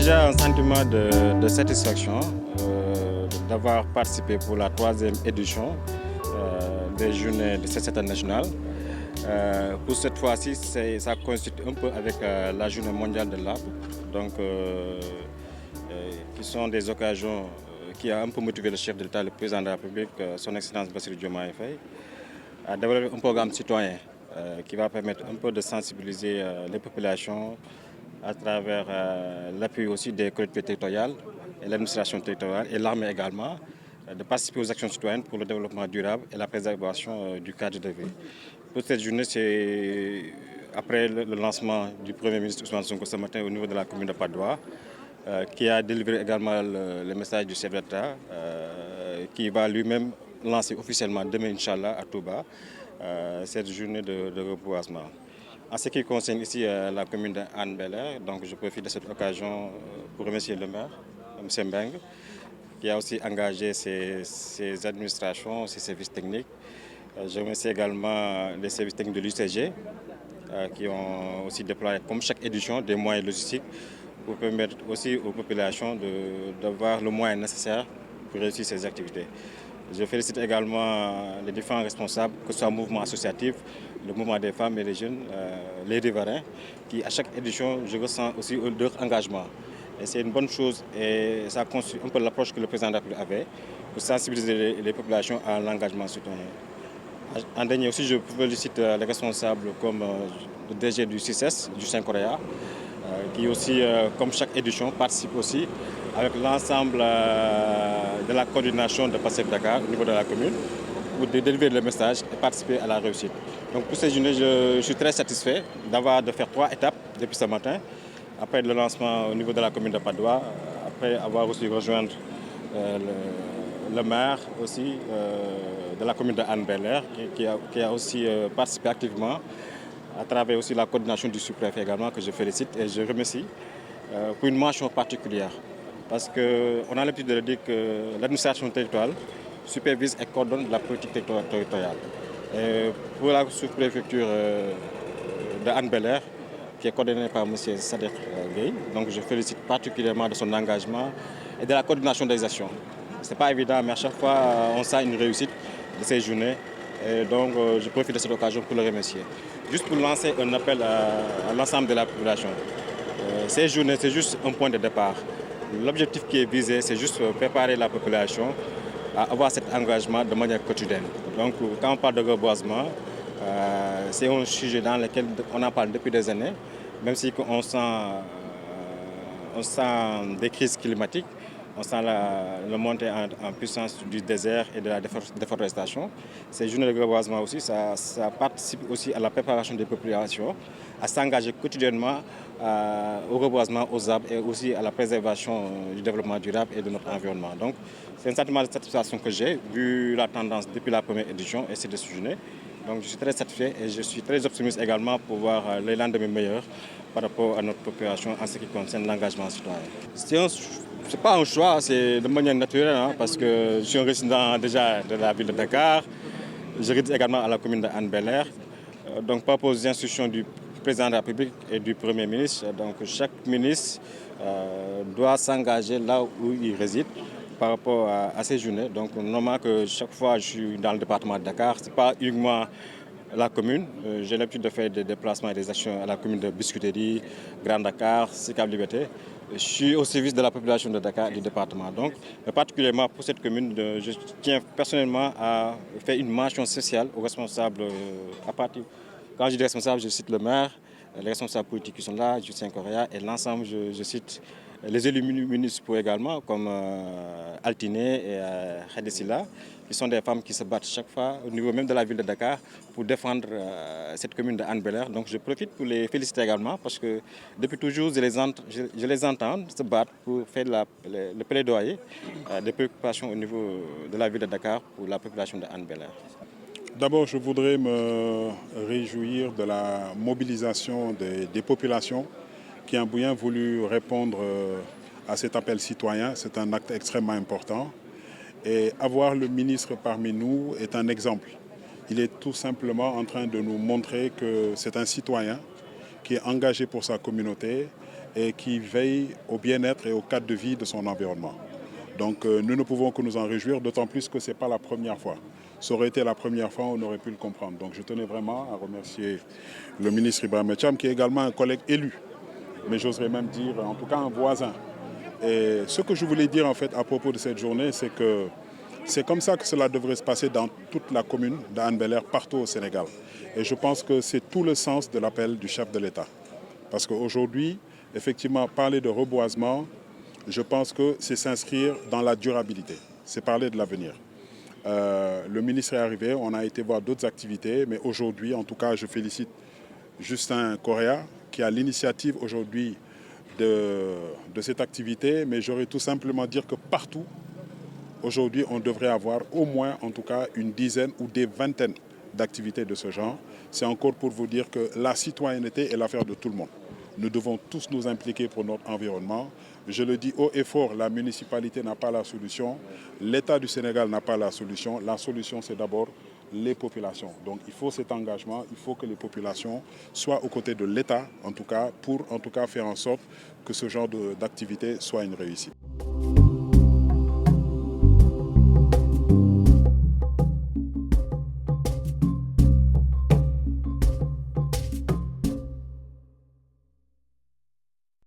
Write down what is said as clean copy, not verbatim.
déjà un sentiment de satisfaction d'avoir participé pour la troisième édition des Journées de cette internationale. Pour cette fois-ci, ça coïncide un peu avec la Journée mondiale de l'arbre, donc qui sont des occasions qui ont un peu motivé le chef de l'État, le président de la République, son Excellence Bassirou Diomaye Faye, à développer un programme citoyen qui va permettre un peu de sensibiliser les populations à travers l'appui aussi des collectivités territoriales et l'administration territoriale et l'armée également, de participer aux actions citoyennes pour le développement durable et la préservation du cadre de vie. Pour cette journée, c'est après le lancement du Premier ministre Ousmane Sonko ce matin au niveau de la commune de Patte d'Oie, qui a délivré également le message du chef d'État, qui va lui-même lancer officiellement demain, Inch'Allah, à Touba, cette journée de reboisement. En ce qui concerne ici la commune d'Anne-Belair, donc je profite de cette occasion pour remercier le maire, M. Mbeng, qui a aussi engagé ses administrations, ses services techniques. Je remercie également les services techniques de l'UCG, qui ont aussi déployé, comme chaque édition, des moyens logistiques pour permettre aussi aux populations d'avoir le moyen nécessaire pour réussir ces activités. Je félicite également les différents responsables, que ce soit le mouvement associatif, le mouvement des femmes et des jeunes, les riverains, qui à chaque édition, je ressens aussi leur engagement. Et c'est une bonne chose et ça constitue un peu l'approche que le président de la République avait pour sensibiliser les populations à l'engagement citoyen. En dernier aussi, je félicite les responsables comme le DG du CICES, du Saint-Coréa, qui aussi, comme chaque édition, participe aussi avec l'ensemble de la coordination de Passep Dakar au niveau de la commune pour délivrer le message et participer à la réussite. Donc pour ces journées, je suis très satisfait de faire 3 étapes depuis ce matin. Après le lancement au niveau de la commune de Patte d'Oie, après avoir aussi rejoint le maire aussi de la commune de Anne-Belair qui a aussi participé activement à travers aussi la coordination du sous-préfet également que je félicite et je remercie pour une mention particulière. Parce qu'on a l'habitude de le dire que l'administration territoriale supervise et coordonne la politique territoriale. Et pour la sous-préfecture de Anne-Belair, qui est coordonnée par M. Sadek Gueye, donc je félicite particulièrement de son engagement et de la coordination des actions. Ce n'est pas évident, mais à chaque fois, on sent une réussite de ces journées. Et donc, je profite de cette occasion pour le remercier. Juste pour lancer un appel à l'ensemble de la population. Ces journées, c'est juste un point de départ. L'objectif qui est visé, c'est juste préparer la population à avoir cet engagement de manière quotidienne. Donc, quand on parle de reboisement, c'est un sujet dans lequel on en parle depuis des années, même si on sent des crises climatiques, on sent la montée en puissance du désert et de la déforestation. Ces journées de reboisement aussi, ça participe aussi à la préparation des populations, à s'engager quotidiennement au reboisement, aux arbres et aussi à la préservation du développement durable et de notre environnement. Donc, c'est un sentiment de satisfaction que j'ai, vu la tendance depuis la première édition et c'est de ce journée. Donc, je suis très satisfait et je suis très optimiste également pour voir les lendemains meilleurs par rapport à notre population en ce qui concerne l'engagement citoyen. Ce n'est pas un choix, c'est de manière naturelle, hein, parce que je suis un résident déjà de la ville de Dakar. Je réside également à la commune d'Anne-Belair. Donc, par rapport aux instructions du président de la République et du Premier ministre, donc chaque ministre doit s'engager là où il réside par rapport à ces journées. Donc, normalement que chaque fois je suis dans le département de Dakar, ce n'est pas uniquement la commune. J'ai l'habitude de faire des déplacements et des actions à la commune de Biscuiterie, Grand Dakar, Sicap Liberté. Je suis au service de la population de Dakar et du département. Donc, particulièrement pour cette commune, je tiens personnellement à faire une mention spéciale aux responsables à partir. Quand je dis responsable, je cite le maire, les responsables politiques qui sont là, du Saint-Coréa, et l'ensemble, je cite les élus municipaux également, comme Altiné et Khadissila, qui sont des femmes qui se battent chaque fois au niveau même de la ville de Dakar pour défendre cette commune de Anne-Belair. Donc je profite pour les féliciter également parce que depuis toujours, je les entends se battre pour faire le plaidoyer des préoccupations au niveau de la ville de Dakar pour la population de Anne-Belair. D'abord, je voudrais me réjouir de la mobilisation des populations qui ont bien voulu répondre à cet appel citoyen. C'est un acte extrêmement important. Et avoir le ministre parmi nous est un exemple. Il est tout simplement en train de nous montrer que c'est un citoyen qui est engagé pour sa communauté et qui veille au bien-être et au cadre de vie de son environnement. Donc nous ne pouvons que nous en réjouir, d'autant plus que ce n'est pas la première fois. Ça aurait été la première fois, on aurait pu le comprendre. Donc je tenais vraiment à remercier le ministre Ibrahima Thiam, qui est également un collègue élu, mais j'oserais même dire en tout cas un voisin. Et ce que je voulais dire en fait à propos de cette journée, c'est que c'est comme ça que cela devrait se passer dans toute la commune d'Anne Bel-Air, partout au Sénégal. Et je pense que c'est tout le sens de l'appel du chef de l'État. Parce qu'aujourd'hui, effectivement, parler de reboisement, je pense que c'est s'inscrire dans la durabilité. C'est parler de l'avenir. Le ministre est arrivé, on a été voir d'autres activités, mais aujourd'hui, en tout cas, je félicite Justin Correa qui a l'initiative aujourd'hui de cette activité, mais j'aurais tout simplement dire que partout, aujourd'hui, on devrait avoir au moins, en tout cas, une dizaine ou des vingtaines d'activités de ce genre. C'est encore pour vous dire que la citoyenneté est l'affaire de tout le monde. Nous devons tous nous impliquer pour notre environnement. Je le dis haut et fort, la municipalité n'a pas la solution, l'État du Sénégal n'a pas la solution. La solution, c'est d'abord les populations. Donc il faut cet engagement, il faut que les populations soient aux côtés de l'État, en tout cas, pour en tout cas faire en sorte que ce genre d'activité soit une réussite.